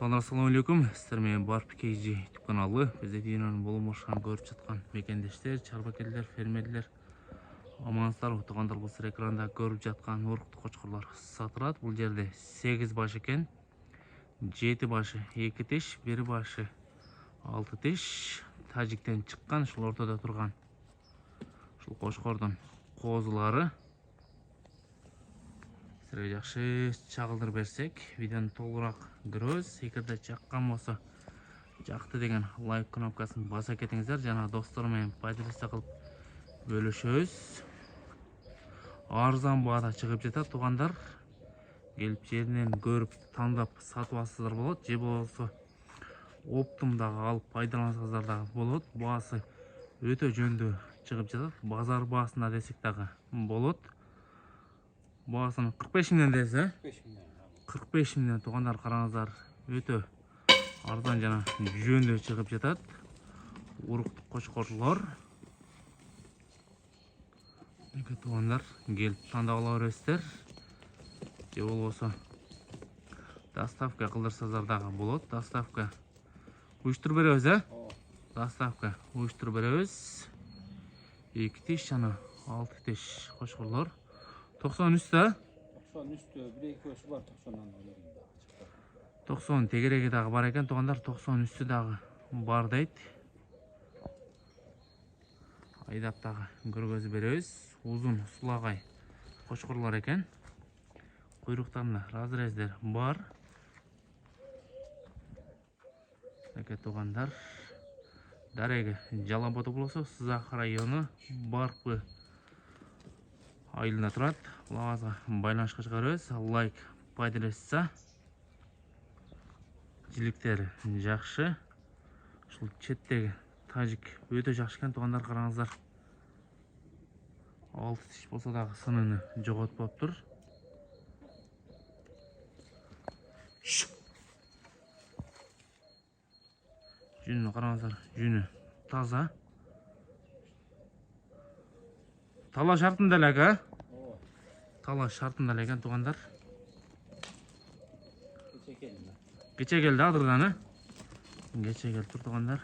Assalamu alaikum. Sizler men Barpkg YouTube kanalı. Bizde dünyanın bolmuşan görüp жатқан mekendештер, чарбакерлер, фермерлер, амансыздар, отугандар болсор экранда көрүп жаткан уруктуу кочкорлор сатылат. Бул жерде 8 баш экен. 7 башы 2 тиш, 1 башы 6 тиш. Тажиктен чыккан, ушул ортодо турган. Ушул кочкордун козулары. Сізге жақсы чағылдыр берсек, видеоны толығырақ көрөбүз. Эгерде жаккан болсо, жакты деген лайк кнопкасын баса кетиңиздер. Жана достор менен пайдалашса кылып бөлүшөбүз. Арзан баада чыгып жатат туугандар. Келип жеринен көрүп, тандап сатып алсаңыздар болот. Же болбосо оптумдагы алып пайдалансаңыздар дагы болот. Баасы өтө жөндүү чыгып жатат. Базар баасында десек дагы болот. Баасын 45 миңден десе, 45 миңден туугандар караңыздар, өтө арзан жана жөндүү чыгып жатат. Уруктуу кочкорлор. Эки туугандар келип тандап ала бересиздер. Же болбосо доставка кылдырсаңыздар дагы болот. Доставка уюштуруп беребиз, Доставка уюштуруп беребиз. 2 тиш жана 6 тиш кочкорлор. 90 üstü. 90 üstü, bir iki köşü var 90'dan. 90 tegereği dağı var eken, toğanlar 90 üstü dağı var deydi. Aydap dağı görgözü berебиз. Uzun sulagay koçkorlar eken. Kuyruqlarında razrezler var. Eke toğanlar. Daregi Жалаботу болсо, Сызак району Барпы айылында турат. Буларга байланышка чыгарабыз. Лайк, пайдалашса. Жиликтери жакшы. Ушул четтеги тажик өтө жакшы экен, туугандар караңыздар. 6 тиш болсо дагы сынын жоготпоптур. Жүнү караңыздар, жүнү таза. Тала шартында эле, Тала шартында эле экен, туугандар. Кече келди адырдан, Кече келип тур, туугандар.